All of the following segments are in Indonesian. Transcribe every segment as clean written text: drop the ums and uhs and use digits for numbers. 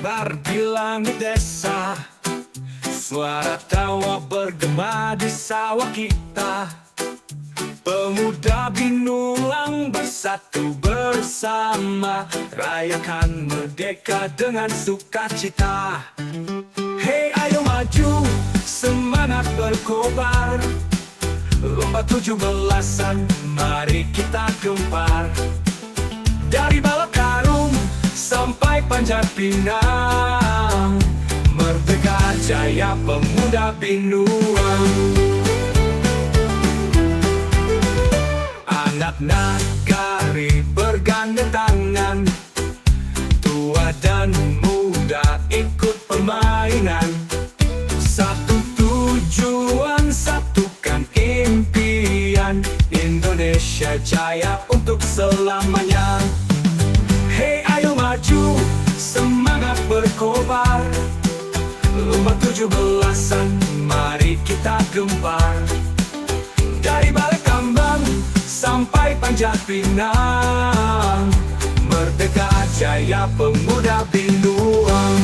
berkibar di langit desa. Suara tawa bergema di sawah kita. Pemuda Binuang bersatu bersama, rayakan merdeka dengan sukacita. Hei ayo maju, semangat berkobar. Lomba 17-an, mari kita gempar. Dari Balakarung sampai Panjat Pinang, merdeka jaya pemuda Binuang. Anak nagari bergandeng tangan, tua dan muda ikut permainan. Satu tujuan, satukan impian, Indonesia jaya untuk selamanya. Hei ayo maju, semangat berkobar. Lomba 17-an, mari kita gempar. Dari Balekambang sampai Panjat Pinang, merdeka jaya pemuda Binuang.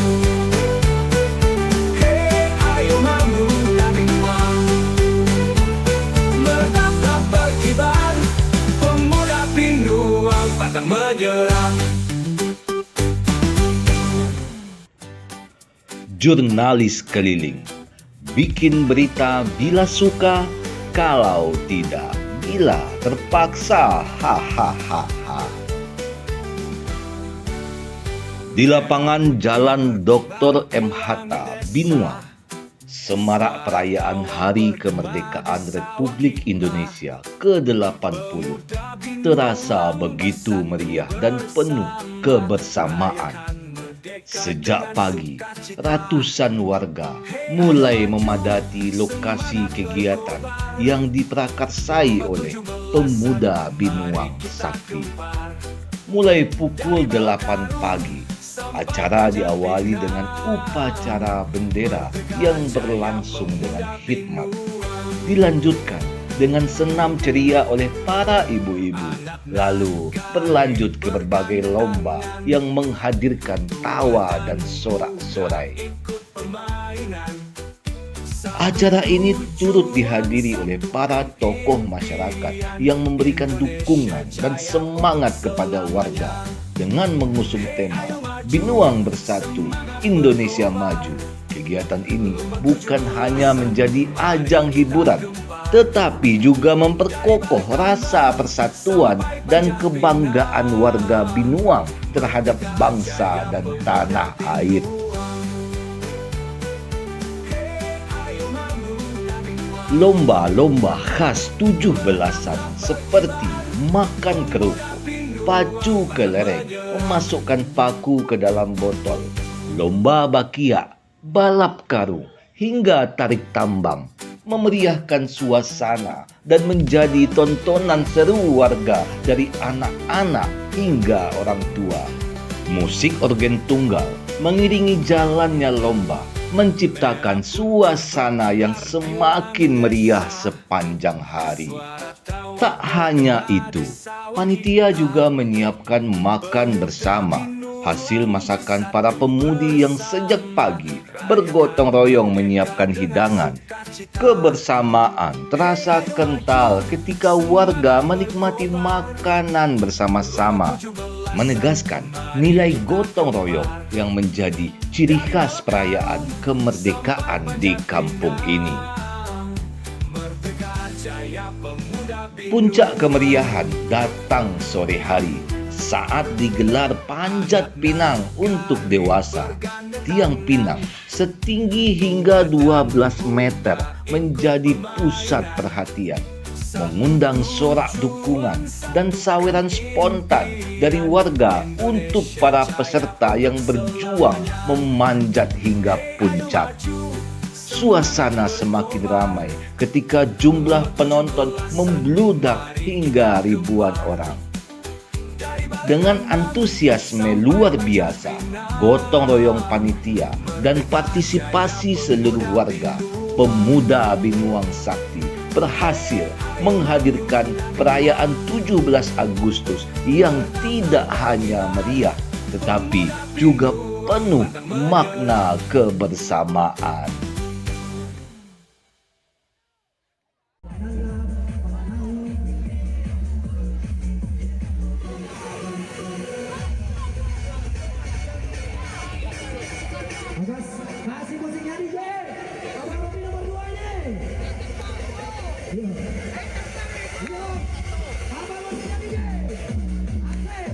Hei ayo pemuda Binuang, merdeka berkibar. Pemuda Binuang pantang menyerah. Jurnalis keliling, bikin berita bila suka, kalau tidak bila terpaksa. Hahaha. Di lapangan Jalan Dr. M. Hatta, Binuang, semarak perayaan Hari Kemerdekaan Republik Indonesia ke-80 terasa begitu meriah dan penuh kebersamaan. Sejak pagi, ratusan warga mulai memadati lokasi kegiatan yang diprakarsai oleh pemuda Binuang Sakti. Mulai pukul 8 pagi, acara diawali dengan upacara bendera yang berlangsung dengan hikmat. Dilanjutkan dengan senam ceria oleh para ibu-ibu, lalu berlanjut ke berbagai lomba yang menghadirkan tawa dan sorak-sorai. Acara ini turut dihadiri oleh para tokoh masyarakat yang memberikan dukungan dan semangat kepada warga dengan mengusung tema Binuang Bersatu, Indonesia Maju. Kegiatan ini bukan hanya menjadi ajang hiburan, tetapi juga memperkokoh rasa persatuan dan kebanggaan warga Binuang terhadap bangsa dan tanah air. Lomba-lomba khas 17-an seperti makan kerupuk, pacu kelereng, memasukkan paku ke dalam botol, lomba bakia, balap karung, hingga tarik tambang memeriahkan suasana dan menjadi tontonan seru warga dari anak-anak hingga orang tua. Musik organ tunggal mengiringi jalannya lomba, menciptakan suasana yang semakin meriah sepanjang hari. Tak hanya itu, panitia juga menyiapkan makan bersama, hasil masakan para pemudi yang sejak pagi bergotong royong menyiapkan hidangan. Kebersamaan terasa kental ketika warga menikmati makanan bersama-sama, menegaskan nilai gotong royong yang menjadi ciri khas perayaan kemerdekaan di kampung ini. Puncak kemeriahan datang sore hari saat digelar Panjat Pinang untuk dewasa. Tiang pinang setinggi hingga 12 meter menjadi pusat perhatian, mengundang sorak dukungan dan saweran spontan dari warga untuk para peserta yang berjuang memanjat hingga puncak. Suasana semakin ramai ketika jumlah penonton membludak hingga ribuan orang. Dengan antusiasme luar biasa, gotong royong panitia dan partisipasi seluruh warga, pemuda Binuang Sakti berhasil menghadirkan perayaan 17 Agustus yang tidak hanya meriah, tetapi juga penuh makna kebersamaan. Kasih musiknya DJ. Abang Robi nomor 2 ini. Yo. Yo. Abang musiknya DJ. Asik.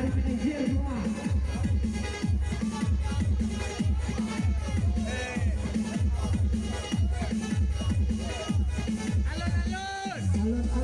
dari manajer dua. Alon-alon dong.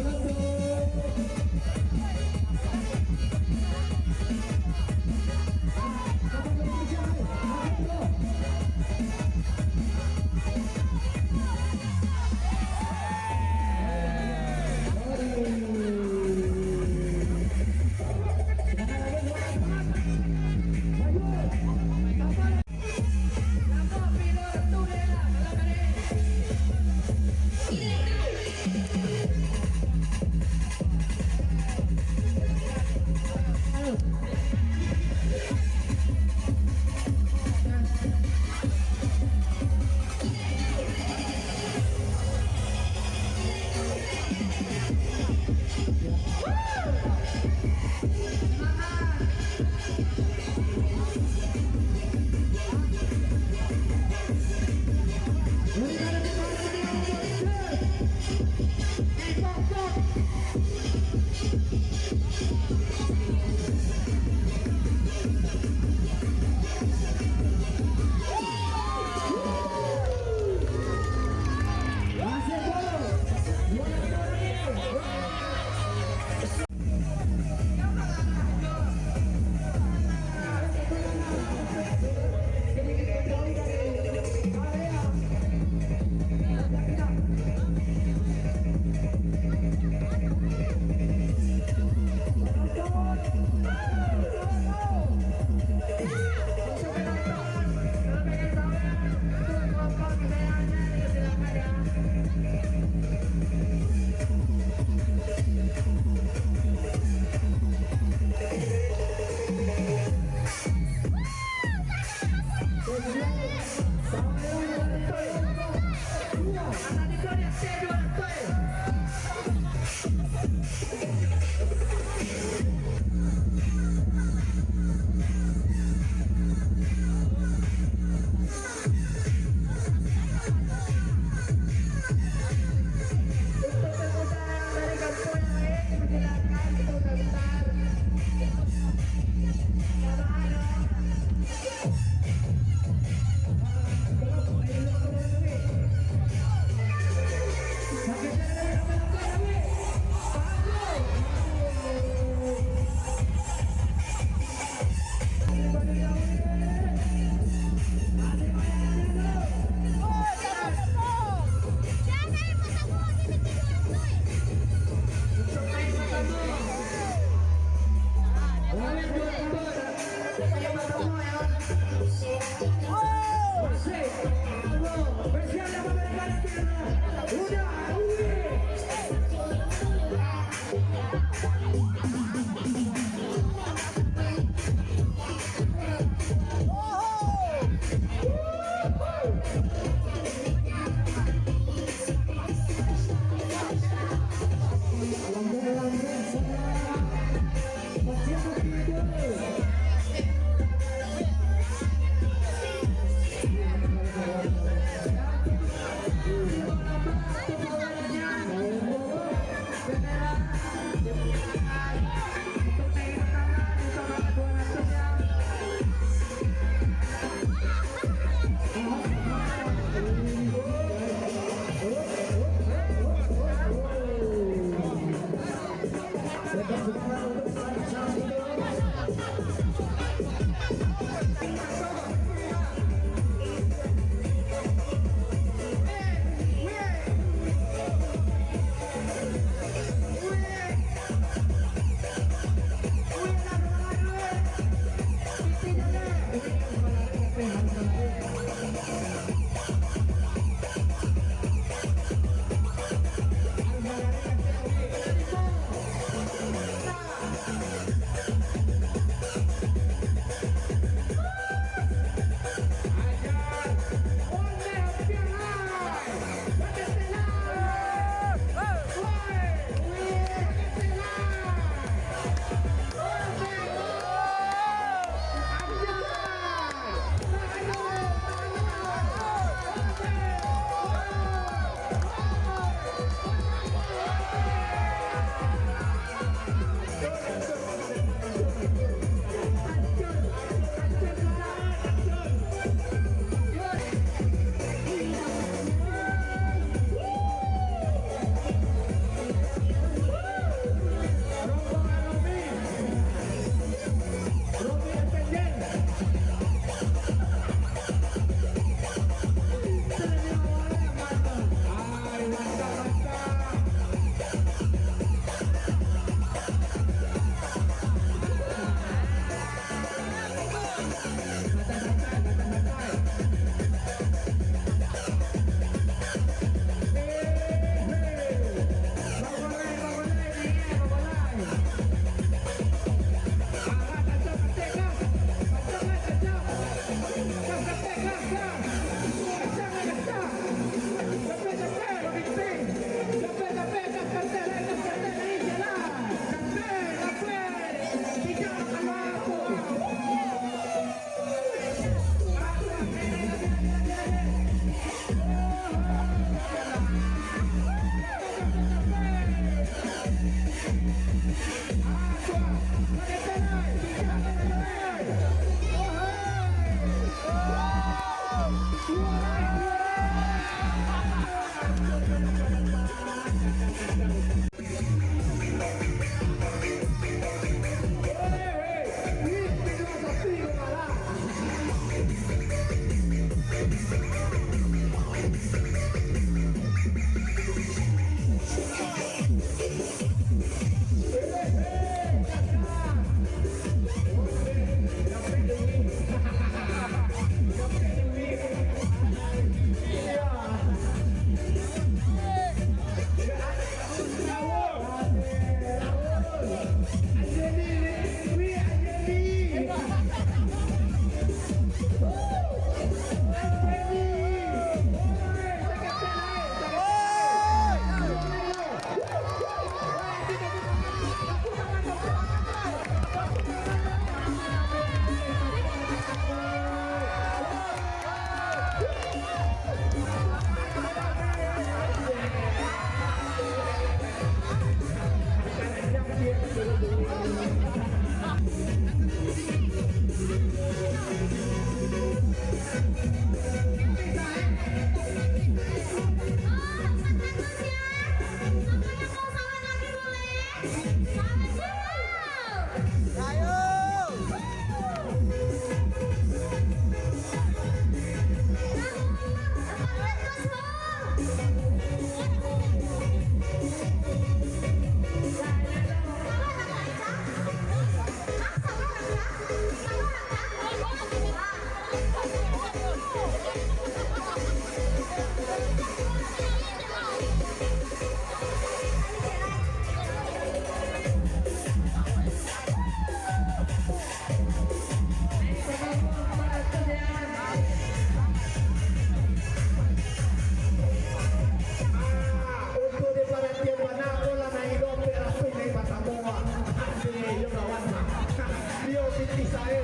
di saya.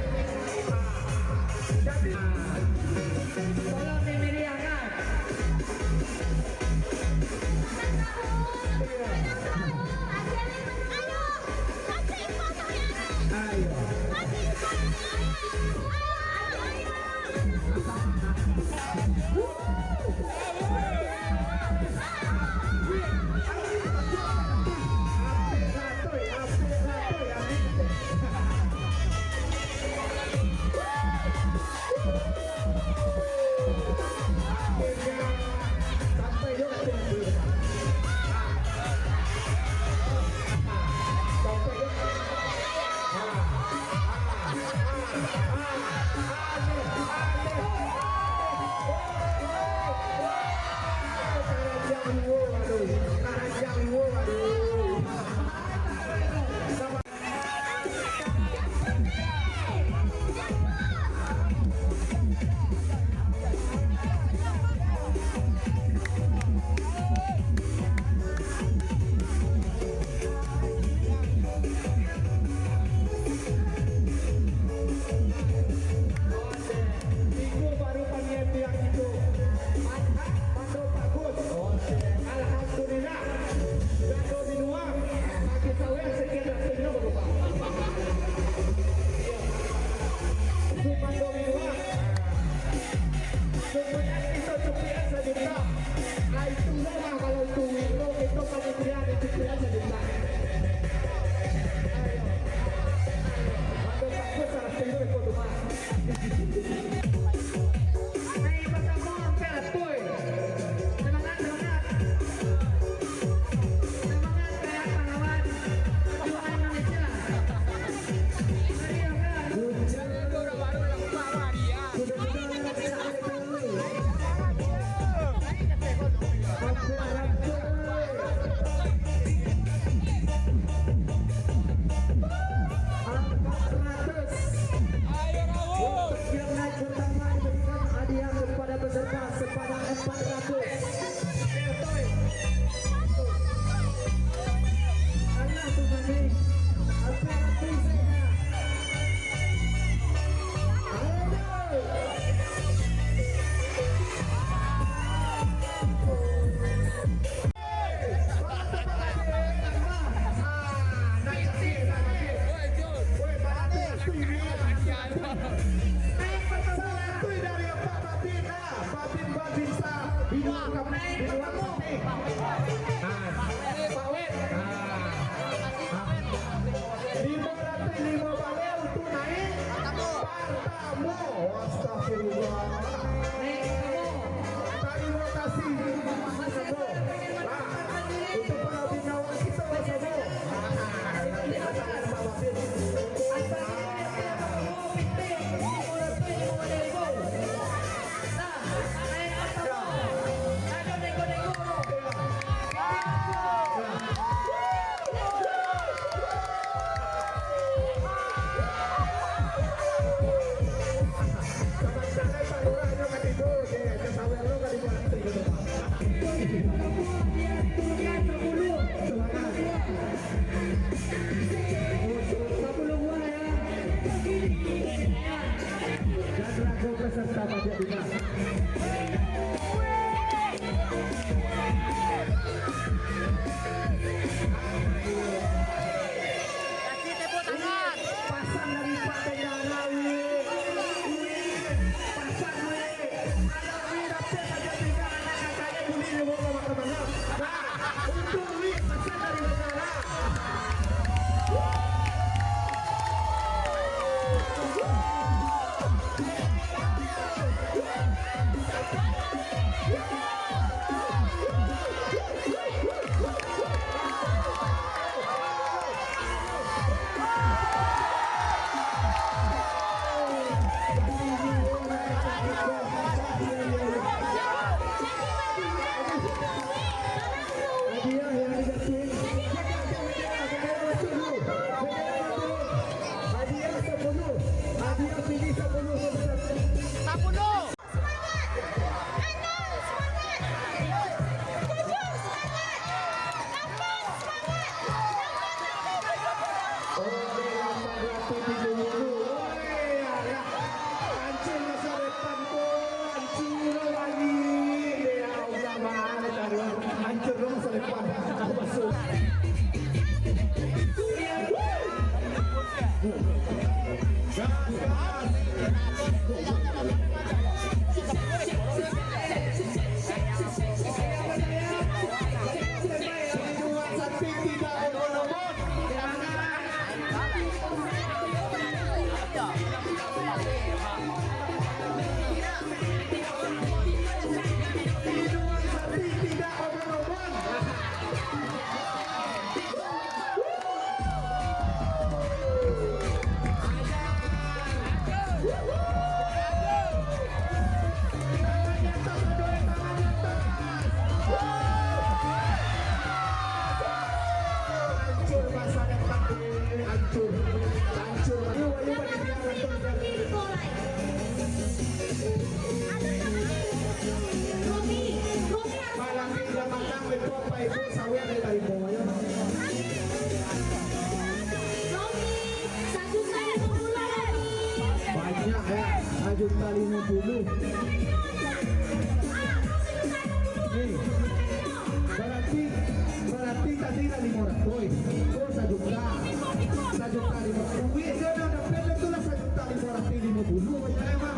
Jadi Tolong dimeriahkan. ayo. Sampai yuk minggu baru paniat yang itu. Pandu bagus. Alhamdulillah. Pandu minua. Bagi saya sekian pindah berubah. Itu pandu minua. Sebenarnya kita cukup sejuta. Nah itu lah kalau itu kementerian itu sejuta. Ayo. Pandu bagus harus pindah ikut rumah. Ayo bersama pelat boy. Semangat, semangat. Semangat kayak pahlawan perjuangan Indonesia. Meriahkan. Yang naik pertama diberikan hadiah kepada peserta sebanyak 400. Anak tu kami, apa hati saya? Ayo. Terima kasih. Untuk para binawan kita dan lagu peserta pajak dinas. Pasang dari Pak Bendara, pasang ada dapat saja tiga anak kakaknya bunyi di bawah kemana-mana. Nah, untuk pasang dari Bendara. Hadiah yang dikasih. Hadiah 10. Hadiah pilih 10. Oh, 870. Banyak ya, 1.50 juta. Nih, berarti tadi lah 500. Oh 1 juta. 1 juta 500. Wih, dia udah dapat itu lah 1 juta 550. Macam emang.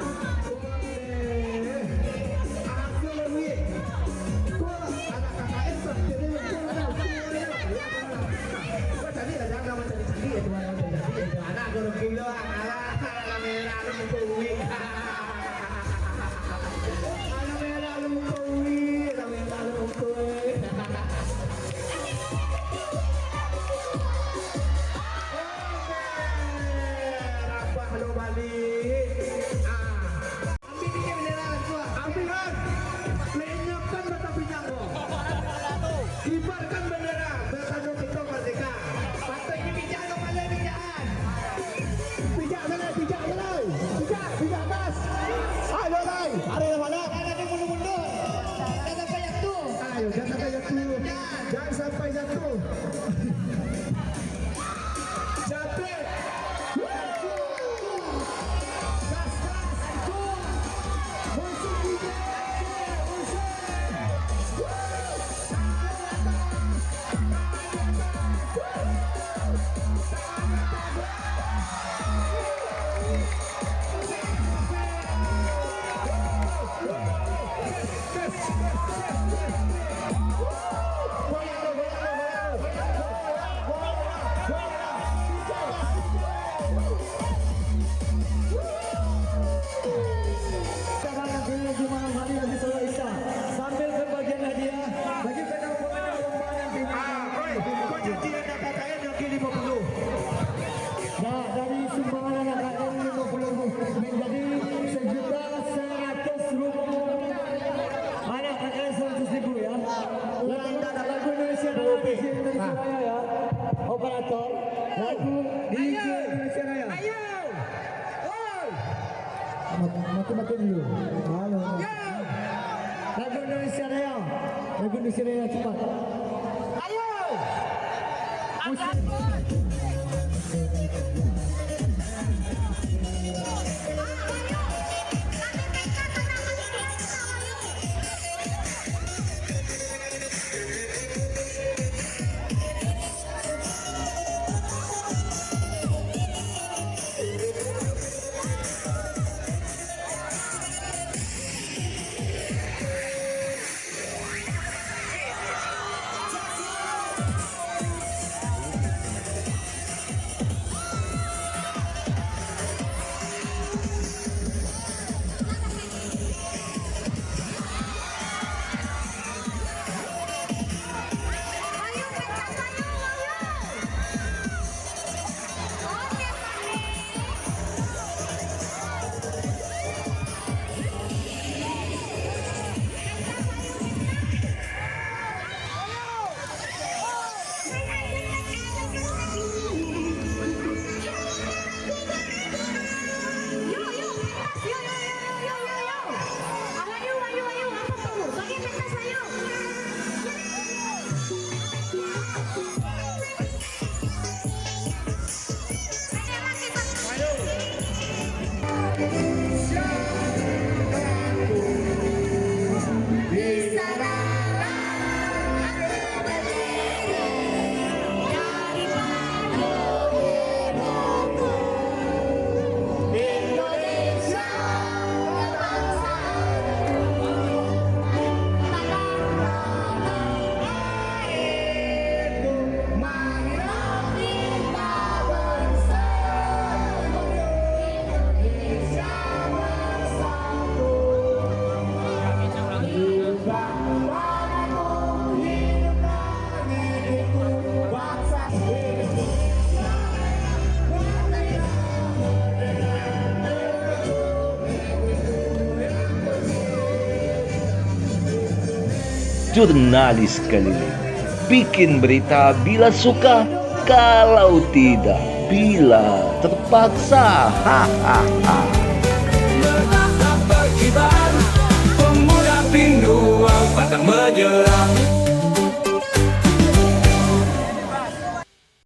Boleh. Aku lebih. Kau anak KKN seperti ini. Kau tadi ada jangan macam tadi ya tuan. Anak dorong kilo, anak kamera lu mengkuwi. Anak kamera lu mengkuwi, kamera lu mengkuwi. Apa lu balik? Ambil ini bendera gua. Ambil kan? Lenyapkan mata pinjang gua. Kibarkan bendera bersama kita merdeka. Patut ini pinjang kepala pinjangan. Pijak sana, pijak mulai. Pijak kas. Ayo mulai. Ada yang mana? Ada yang mundur-mundur. Jangan sampai jatuh. Ayo, jangan sampai jatuh. Jangan sampai jatuh. Jatuh. Gas, gas. Musuh pijak. Musuh. Sambil berbagian hadiah bagi pemenang lomba yang kau janji anak KKN yang ke-50. Nah, dari sumbangan anak KKN 50 menjadi 1.100.000. Anak KKN 100.000 ya. Lagu Indonesia Raya ya. Operator lagu DJ Indonesia Raya. Ayo. Mati-mati dulu. Halo. Lagu Indonesia Raya. Lagu Indonesia Raya cepat. Ayo. jurnalis keliling. Bikin berita bila suka, kalau tidak bila terpaksa. Hahaha. Merasa berkibar, pemuda pinuang pantang menyerah.